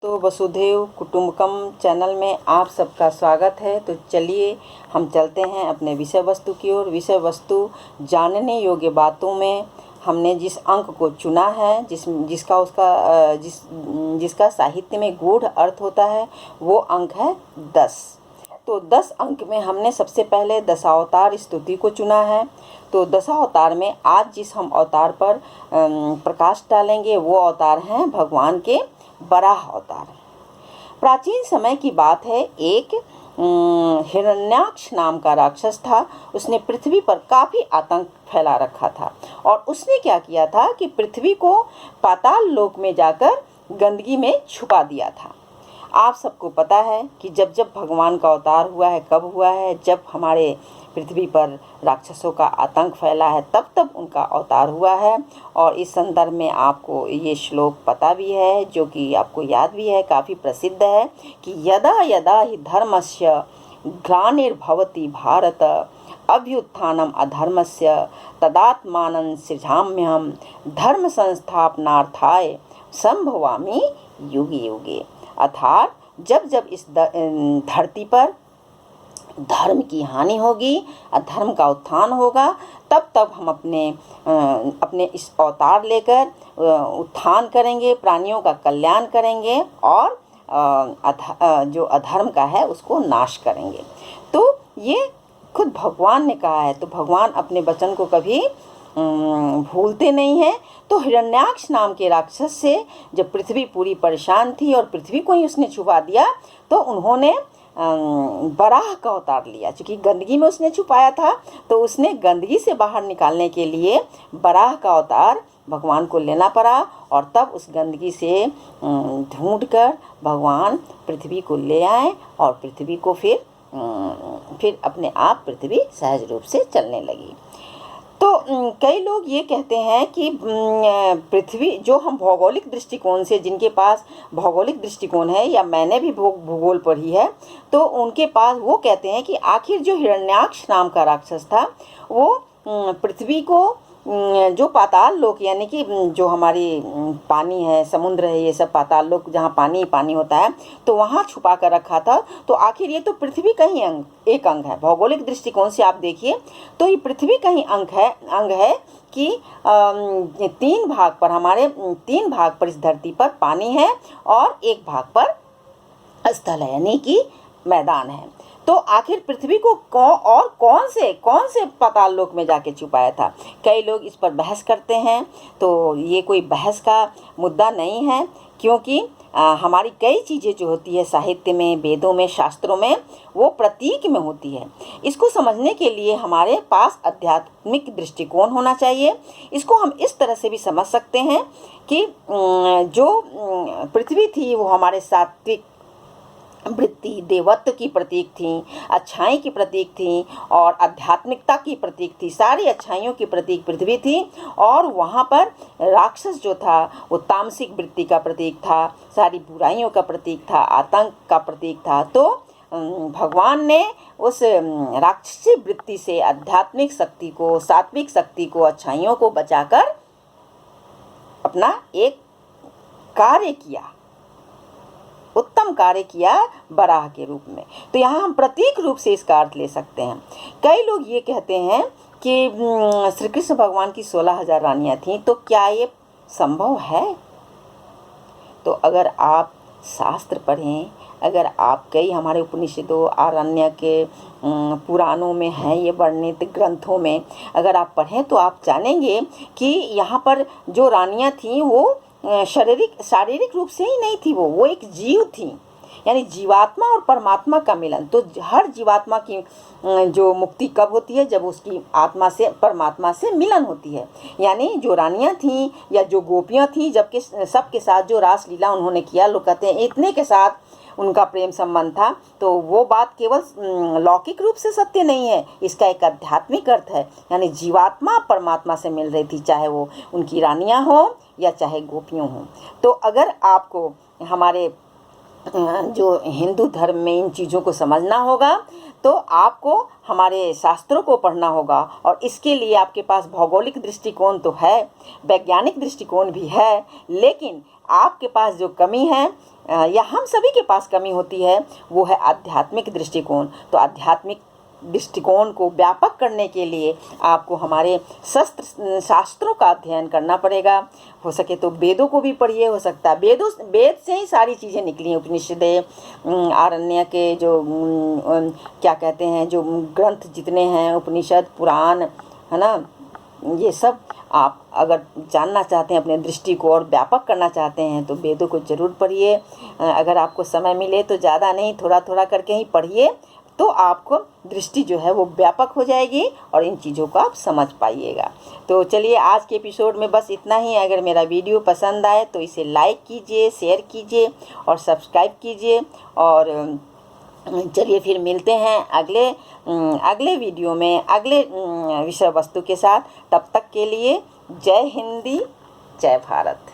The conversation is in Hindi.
तो वसुधैव कुटुंबकम चैनल में आप सबका स्वागत है। तो चलिए हम चलते हैं अपने विषय वस्तु की ओर। विषय वस्तु जानने योग्य बातों में हमने जिस अंक को चुना है, जिसका साहित्य में गूढ़ अर्थ होता है, वो अंक है 10। तो 10 अंक में हमने सबसे पहले दशावतार स्तुति को चुना है। तो दशावतार में आज जिस हम अवतार पर प्रकाश डालेंगे वो अवतार हैं भगवान के वराह अवतार। प्राचीन समय की बात है, एक हिरण्याक्ष नाम का राक्षस था। उसने पृथ्वी पर काफ़ी आतंक फैला रखा था और उसने क्या किया था कि पृथ्वी को पाताल लोक में जाकर गंदगी में छुपा दिया था। आप सबको पता है कि जब जब भगवान का अवतार हुआ है, कब हुआ है, जब हमारे पृथ्वी पर राक्षसों का आतंक फैला है, तब तब उनका अवतार हुआ है। और इस संदर्भ में आपको ये श्लोक पता भी है, जो कि आपको याद भी है, काफ़ी प्रसिद्ध है कि यदा यदा हि धर्मस्य ग्लानिर्भवति भारत अभ्युत्थानम अधर्मस्य तदात्मानं सृजाम्यहं धर्म संस्थापनार्थाय संभवामि युगे युगे। अर्थात जब जब इस धरती पर धर्म की हानि होगी, अधर्म का उत्थान होगा, तब तब हम अपने इस अवतार लेकर उत्थान करेंगे, प्राणियों का कल्याण करेंगे और जो अधर्म का है उसको नाश करेंगे। तो ये खुद भगवान ने कहा है। तो भगवान अपने वचन को कभी भूलते नहीं हैं। तो हिरण्याक्ष नाम के राक्षस से जब पृथ्वी पूरी परेशान थी और पृथ्वी को ही उसने छुपा दिया, तो उन्होंने वराह का अवतार लिया। क्योंकि गंदगी में उसने छुपाया था, तो उसने गंदगी से बाहर निकालने के लिए वराह का अवतार भगवान को लेना पड़ा। और तब उस गंदगी से ढूंढकर भगवान पृथ्वी को ले आए और पृथ्वी को फिर अपने आप पृथ्वी सहज रूप से चलने लगी। तो कई लोग ये कहते हैं कि पृथ्वी, जो हम भौगोलिक दृष्टिकोण से, जिनके पास भौगोलिक दृष्टिकोण है, या मैंने भी भूगोल पढ़ी है, तो उनके पास वो कहते हैं कि आखिर जो हिरण्याक्ष नाम का राक्षस था, वो पृथ्वी को जो पाताल लोक, यानी कि जो हमारी पानी है, समुद्र है, ये सब पाताल लोक जहाँ पानी पानी होता है, तो वहाँ छुपा कर रखा था। तो आखिर ये तो पृथ्वी का ही एक अंग है। भौगोलिक दृष्टिकोण से आप देखिए तो ये पृथ्वी का ही अंग है कि 3 भाग पर, हमारे 3 भाग पर इस धरती पर पानी है और 1 भाग पर स्थल है, यानी कि मैदान है। तो आखिर पृथ्वी को कौन से पाताल लोक में जाके छुपाया था? कई लोग इस पर बहस करते हैं। तो ये कोई बहस का मुद्दा नहीं है, क्योंकि हमारी कई चीज़ें जो होती है साहित्य में, वेदों में, शास्त्रों में, वो प्रतीक में होती है। इसको समझने के लिए हमारे पास आध्यात्मिक दृष्टिकोण होना चाहिए। इसको हम इस तरह से भी समझ सकते हैं कि जो पृथ्वी थी वो हमारे सात्विक वृत्ति, देवत्व की प्रतीक थी, अच्छाई की प्रतीक थी और आध्यात्मिकता की प्रतीक थी। सारी अच्छाइयों की प्रतीक पृथ्वी थी। और वहाँ पर राक्षस जो था वो तामसिक वृत्ति का प्रतीक था, सारी बुराइयों का प्रतीक था, आतंक का प्रतीक था। तो भगवान ने उस राक्षसी वृत्ति से आध्यात्मिक शक्ति को, सात्विक शक्ति को, अच्छाइयों को बचाकर अपना एक कार्य किया, उत्तम कार्य किया वराह के रूप में। तो यहाँ हम प्रतीक रूप से इसका अर्थ ले सकते हैं। कई लोग ये कहते हैं कि श्री कृष्ण भगवान की 16,000 रानियाँ थीं, तो क्या ये संभव है? तो अगर आप शास्त्र पढ़ें, अगर आप कई हमारे उपनिषदों, आरण्य के पुराणों में हैं, ये वर्णित ग्रंथों में अगर आप पढ़ें, तो आप जानेंगे कि यहाँ पर जो रानियाँ थीं वो शारीरिक रूप से ही नहीं थी, वो एक जीव थी, यानी जीवात्मा और परमात्मा का मिलन। तो हर जीवात्मा की जो मुक्ति कब होती है? जब उसकी आत्मा से, परमात्मा से मिलन होती है। यानी जो रानियां थीं या जो गोपियां थीं, जबकि सबके साथ जो रासलीला उन्होंने किया, लोग कहते हैं इतने के साथ उनका प्रेम संबंध था, तो वो बात केवल लौकिक रूप से सत्य नहीं है, इसका एक आध्यात्मिक अर्थ है। यानी जीवात्मा परमात्मा से मिल रही थी, चाहे वो उनकी रानियां हों या चाहे गोपियों हों। तो अगर आपको हमारे जो हिंदू धर्म में इन चीज़ों को समझना होगा, तो आपको हमारे शास्त्रों को पढ़ना होगा। और इसके लिए आपके पास भौगोलिक दृष्टिकोण तो है, वैज्ञानिक दृष्टिकोण भी है, लेकिन आपके पास जो कमी है या हम सभी के पास कमी होती है, वो है आध्यात्मिक दृष्टिकोण। तो आध्यात्मिक दृष्टिकोण को व्यापक करने के लिए आपको हमारे शास्त्रों का अध्ययन करना पड़ेगा। हो सके तो वेदों को भी पढ़िए, हो सकता है वेद से ही सारी चीज़ें निकली हैं, उपनिषदें, आरण्य के जो क्या कहते हैं, जो ग्रंथ जितने हैं, उपनिषद, पुराण, है ना, ये सब आप अगर जानना चाहते हैं, अपने दृष्टि को और व्यापक करना चाहते हैं, तो वेदों को ज़रूर पढ़िए। अगर आपको समय मिले तो ज़्यादा नहीं, थोड़ा थोड़ा करके ही पढ़िए, तो आपको दृष्टि जो है वो व्यापक हो जाएगी और इन चीज़ों को आप समझ पाइएगा। तो चलिए, आज के एपिसोड में बस इतना ही। अगर मेरा वीडियो पसंद आए तो इसे लाइक कीजिए, शेयर कीजिए और सब्सक्राइब कीजिए। और चलिए फिर मिलते हैं अगले वीडियो में अगले विषय वस्तु के साथ। तब तक के लिए जय हिंदी, जय भारत।